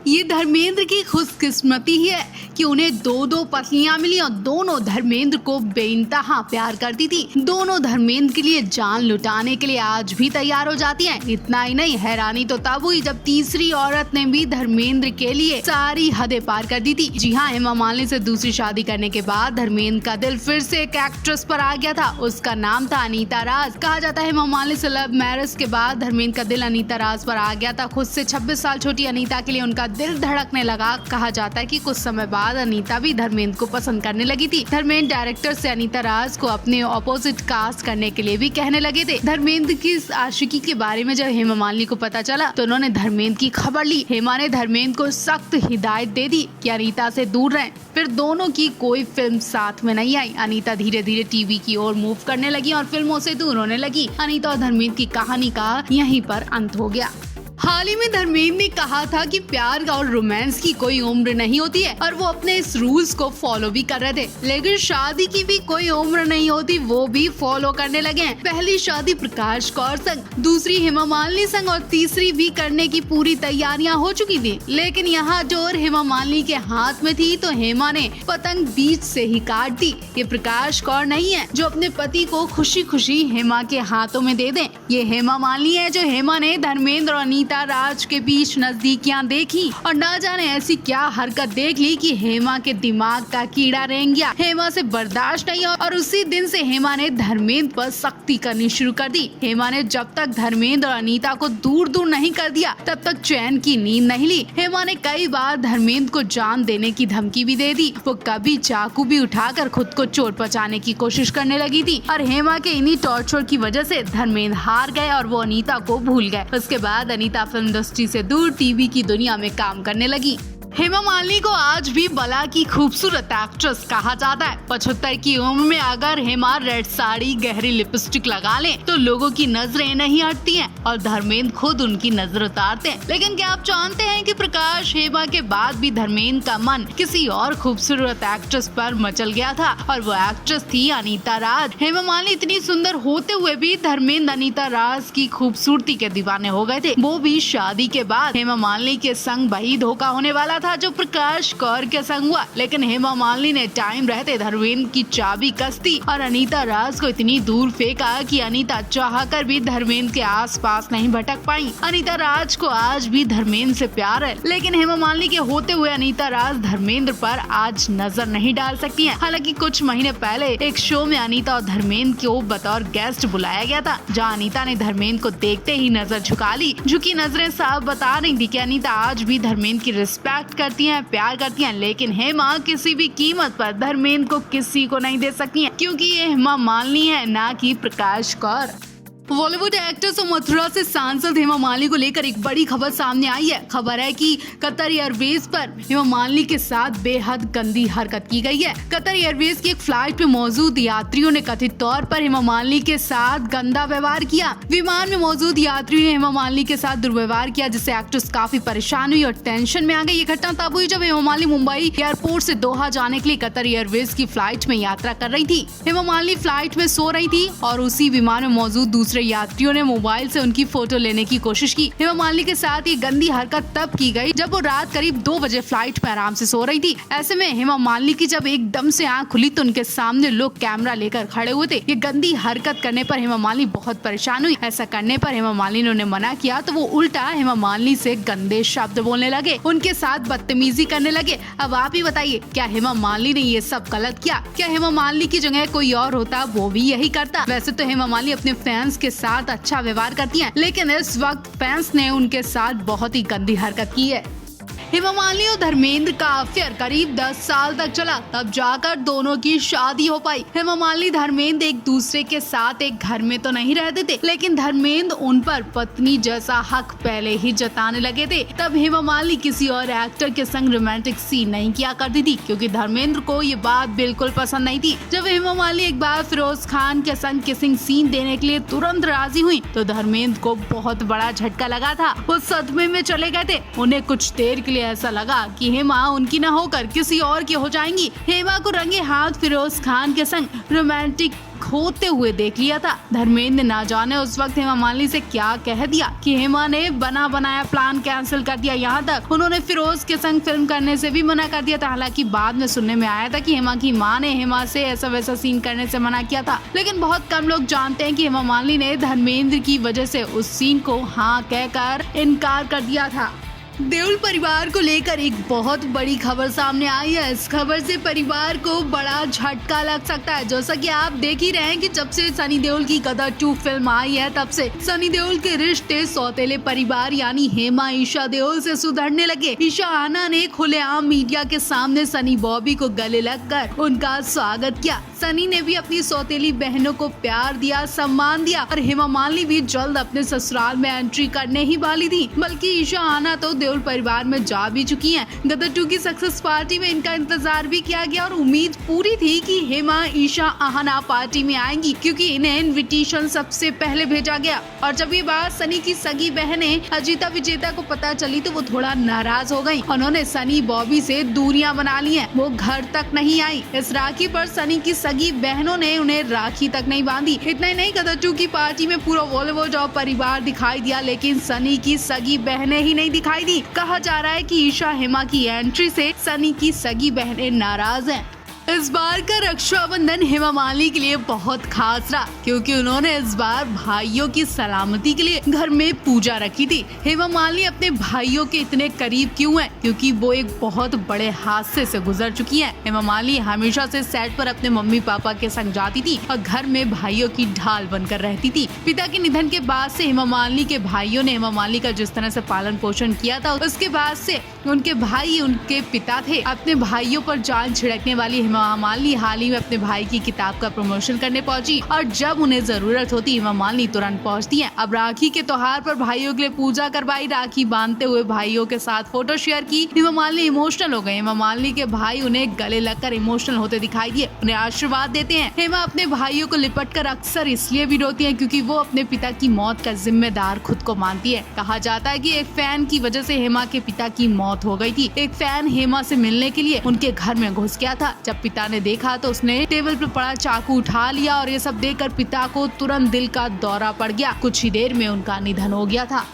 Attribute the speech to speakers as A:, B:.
A: ये धर्मेंद्र की खुशकिस्मती ही है कि उन्हें दो पत्नियां मिली और दोनों धर्मेंद्र को बेइंतहा प्यार करती थी। दोनों धर्मेंद्र के लिए जान लुटाने के लिए आज भी तैयार हो जाती हैं। इतना ही नहीं, हैरानी तो तब हुई जब तीसरी औरत ने भी धर्मेंद्र के लिए सारी हदें पार कर दी थी। जी हाँ, हेमा मालिनी से दूसरी शादी करने के बाद धर्मेंद्र का दिल फिर से एक एक्ट्रेस पर आ गया था। उसका नाम था अनीता राज। कहा जाता है हेमा मालिनी से लव मैरिज के बाद धर्मेंद्र का दिल अनीता राज पर आ गया था। खुद से 26 साल छोटी अनीता के लिए उनका दिल धड़कने लगा। कहा जाता है कि कुछ समय बाद अनीता भी धर्मेंद्र को पसंद करने लगी थी। धर्मेंद्र डायरेक्टर से अनीता राज को अपने ऑपोजिट कास्ट करने के लिए भी कहने लगे थे। धर्मेंद्र की इस आशिकी के बारे में जब हेमा मालिनी को पता चला तो उन्होंने धर्मेंद्र की खबर ली। हेमा ने धर्मेंद्र को सख्त हिदायत दे दी कि अनीता से दूर रहें। फिर दोनों की कोई फिल्म साथ में नहीं आई। अनीता धीरे धीरे टीवी की ओर मूव करने लगी और फिल्मों से दूर होने लगी। अनीता और धर्मेंद्र की कहानी का यहीं पर अंत हो गया। हाल ही में धर्मेंद्र ने कहा था कि प्यार और रोमांस की कोई उम्र नहीं होती है और वो अपने इस रूल्स को फॉलो भी कर रहे थे। लेकिन शादी की भी कोई उम्र नहीं होती, वो भी फॉलो करने लगे हैं। पहली शादी प्रकाश कौर संग, दूसरी हेमा मालिनी संग और तीसरी भी करने की पूरी तैयारियां हो चुकी थी। लेकिन यहाँ जोर हेमा मालिनी के हाथ में थी तो हेमा ने पतंग बीच से ही काट दी। ये प्रकाश कौर नहीं है जो अपने पति को खुशी खुशी हेमा के हाथों में दे दे। ये हेमा मालिनी है जो हेमा ने धर्मेंद्र और अनीता राज के बीच नजदीकियां देखी और ना जाने ऐसी क्या हरकत देख ली कि हेमा के दिमाग का कीड़ा रेंग गया। हेमा से बर्दाश्त नहीं और उसी दिन से हेमा ने धर्मेंद्र पर सख्ती करनी शुरू कर दी। हेमा ने जब तक धर्मेंद्र और अनीता को दूर दूर नहीं कर दिया तब तक चैन की नींद नहीं ली। हेमा ने कई बार धर्मेंद्र को जान देने की धमकी भी दे दी। वो कभी चाकू भी उठाकर खुद को चोट पहुंचाने की कोशिश करने लगी थी और हेमा के इन्हीं टॉर्चर की वजह से धर्मेंद्र हार गए और वो अनीता को भूल गए। उसके बाद अनीता फिल्म इंडस्ट्री से दूर टीवी की दुनिया में काम करने लगी। हेमा मालिनी को आज भी बला की खूबसूरत एक्ट्रेस कहा जाता है। 75 की उम्र में अगर हेमा रेड साड़ी गहरी लिपस्टिक लगा ले तो लोगों की नजरें नहीं हटती हैं और धर्मेंद्र खुद उनकी नजर उतारते हैं। लेकिन क्या आप जानते हैं कि प्रकाश हेमा के बाद भी धर्मेंद्र का मन किसी और खूबसूरत एक्ट्रेस पर मचल गया था और वो एक्ट्रेस थी अनीता राज। हेमा मालिनी इतनी सुंदर होते हुए भी धर्मेंद्र अनीता राज की खूबसूरती के दीवाने हो गए थे। वो भी शादी के बाद हेमा मालिनी के संग वही धोखा होने वाला था जो प्रकाश कौर के संग हुआ। लेकिन हेमा मालिनी ने टाइम रहते धर्मेंद्र की चाबी कस दी और अनीता राज को इतनी दूर फेंका कि अनीता चाहकर भी धर्मेंद्र के आसपास नहीं भटक पाई। अनीता राज को आज भी धर्मेंद्र से प्यार है, लेकिन हेमा मालिनी के होते हुए अनीता राज धर्मेंद्र पर आज नजर नहीं डाल सकती हैं। हालांकि कुछ महीने पहले एक शो में अनीता और धर्मेंद्र को बतौर गेस्ट बुलाया गया था, जहां अनीता ने धर्मेंद्र को देखते ही नजर झुका ली। झुकी नजरें साफ बता रही थी कि अनीता आज भी धर्मेंद्र की रिस्पेक्ट करती हैं, प्यार करती हैं। लेकिन हेमा किसी भी कीमत पर धर्मेंद्र को किसी को नहीं दे सकती हैं, क्योंकि ये हेमा मालिनी है, ना कि प्रकाश कौर। बॉलीवुड एक्ट्रेस और मथुरा से सांसद हेमा मालिनी को लेकर एक बड़ी खबर सामने आई है। खबर है कि कतर एयरवेज पर हेमा मालिनी के साथ बेहद गंदी हरकत की गई है। कतर एयरवेज की एक फ्लाइट में मौजूद यात्रियों ने कथित तौर पर हेमा मालिनी के साथ गंदा व्यवहार किया। विमान में मौजूद यात्रियों ने हेमा मालिनी के साथ दुर्व्यवहार किया, जिससे एक्ट्रेस काफी परेशान हुई और टेंशन में आ गई। ये घटना तब हुई जब हेमा मालिनी मुंबई एयरपोर्ट से दोहा जाने के लिए कतर एयरवेज की फ्लाइट में यात्रा कर रही थी। हेमा मालिनी फ्लाइट में सो रही थी और उसी विमान में मौजूद दूसरे यात्रियों ने मोबाइल से उनकी फोटो लेने की कोशिश की। हेमा मालिनी के साथ ये गंदी हरकत तब की गई जब वो रात करीब 2 बजे फ्लाइट में आराम से सो रही थी। ऐसे में हेमा मालिनी की जब एकदम से आंख खुली तो उनके सामने लोग कैमरा लेकर खड़े हुए थे। ये गंदी हरकत करने पर हेमा मालिनी बहुत परेशान हुई। ऐसा करने पर हेमा मालिनी ने उन्हें मना किया तो वो उल्टा हेमा मालिनी से गंदे शब्द बोलने लगे, उनके साथ बदतमीजी करने लगे। अब आप ही बताइए, क्या हेमा मालिनी ने ये सब गलत किया? क्या हेमा मालिनी की जगह कोई और होता वो भी यही करता? वैसे तो हेमा मालिनी अपने फैंस के साथ अच्छा व्यवहार करती हैं, लेकिन इस वक्त फैंस ने उनके साथ बहुत ही गंदी हरकत की है। हेमा मालिनी और धर्मेंद्र का अफेयर करीब 10 साल तक चला, तब जाकर दोनों की शादी हो पाई। हेमा मालिनी धर्मेंद्र एक दूसरे के साथ एक घर में तो नहीं रहते थे, लेकिन धर्मेंद्र उन पर पत्नी जैसा हक पहले ही जताने लगे थे। तब हेमा मालिनी किसी और एक्टर के संग रोमांटिक सीन नहीं किया करती थी, क्योंकि धर्मेंद्र को ये बात बिल्कुल पसंद नहीं थी। जब हेमा मालिनी एक बार फिरोज खान के संग किसिंग सीन देने के लिए तुरंत राजी हुई तो धर्मेंद्र को बहुत बड़ा झटका लगा था। वो सदमे में चले गए थे। उन्हें कुछ देर के लिए लिए ऐसा लगा कि हेमा उनकी न होकर किसी और की हो जाएंगी। हेमा को रंगे हाथ फिरोज खान के संग रोमांटिक होते हुए देख लिया था। धर्मेंद्र ने ना जाने उस वक्त हेमा मालिनी से क्या कह दिया कि हेमा ने बना बनाया प्लान कैंसिल कर दिया। यहाँ तक उन्होंने फिरोज के संग फिल्म करने से भी मना कर दिया था। हालांकि बाद में सुनने में आया था कि हेमा की मां ने हेमा से ऐसा वैसा सीन करने से मना किया था, लेकिन बहुत कम लोग जानते हैं कि हेमा मालिनी ने धर्मेंद्र की वजह से उस सीन को हाँ कहकर इनकार कर दिया था। देओल परिवार को लेकर एक बहुत बड़ी खबर सामने आई है। इस खबर से परिवार को बड़ा झटका लग सकता है। जैसा कि आप देख ही रहे हैं कि जब से सनी देओल की गदर 2 फिल्म आई है, तब से सनी देओल के रिश्ते सौतेले परिवार यानी हेमा ईशा देओल से सुधरने लगे। ईशा आना ने खुलेआम मीडिया के सामने सनी बॉबी को गले लगकर उनका स्वागत किया। सनी ने भी अपनी सौतेली बहनों को प्यार दिया, सम्मान दिया और हेमा मालिनी भी जल्द अपने ससुराल में एंट्री करने ही वाली थी। बल्कि ईशा आना तो देओल परिवार में जा भी चुकी हैं। गदर 2 की सक्सेस पार्टी में इनका इंतजार भी किया गया और उम्मीद पूरी थी कि हेमा ईशा आहना पार्टी में आएंगी, क्योंकि इन्हें इनविटेशन सबसे पहले भेजा गया। और जब ये बात सनी की सगी बहनें अजीता विजेता को पता चली तो वो थोड़ा नाराज हो गयी। उन्होंने सनी बॉबी से दूरियां बना ली हैं। वो घर तक नहीं आई। इस राखी पर सनी की सगी बहनों ने उन्हें राखी तक नहीं बांधी। इतना ही नहीं, गदर 2 की पार्टी में पूरा बॉलीवुड और परिवार दिखाई दिया, लेकिन सनी की सगी बहनें ही नहीं दिखाई दी। कहा जा रहा है कि ईशा हेमा की एंट्री से सनी की सगी बहनें नाराज हैं। इस बार का रक्षाबंधन हेमा मालिनी के लिए बहुत खास रहा, क्योंकि उन्होंने इस बार भाइयों की सलामती के लिए घर में पूजा रखी थी। हेमा मालिनी अपने भाइयों के इतने करीब क्यों हैं? क्योंकि वो एक बहुत बड़े हादसे से गुजर चुकी हैं। हेमा मालिनी हमेशा से सेट पर अपने मम्मी पापा के संग जाती थी और घर में भाइयों की ढाल बनकर रहती थी। पिता के निधन के बाद से हेमा मालिनी के भाइयों ने हेमा मालिनी का जिस तरह से पालन पोषण किया था, उसके बाद से उनके भाई उनके पिता थे। अपने भाइयों पर जान छिड़कने वाली हेमा मालिनी हाल ही में अपने भाई की किताब का प्रमोशन करने पहुंची और जब उन्हें जरूरत होती हेमा मालिनी तुरंत पहुंचती हैं। अब राखी के त्योहार पर भाइयों के लिए पूजा करवाई, राखी बांधते हुए भाइयों के साथ फोटो शेयर की। हेमा मालिनी इमोशनल हो गए। हेमा मालिनी के भाई उन्हें गले लगकर इमोशनल होते दिखाई दिए, उन्हें आशीर्वाद देते हैं। हेमा अपने भाइयों को लिपट कर अक्सर इसलिए भी रोती है क्योंकि वो अपने पिता की मौत का जिम्मेदार खुद को मानती है। कहा जाता है कि एक फैन की वजह से हेमा के पिता की मौत हो गई थी। एक फैन हेमा से मिलने के लिए उनके घर में घुस गया था। जब पिता ने देखा तो उसने टेबल पर पड़ा चाकू उठा लिया और ये सब देखकर पिता को तुरंत दिल का दौरा पड़ गया। कुछ ही देर में उनका निधन हो गया था।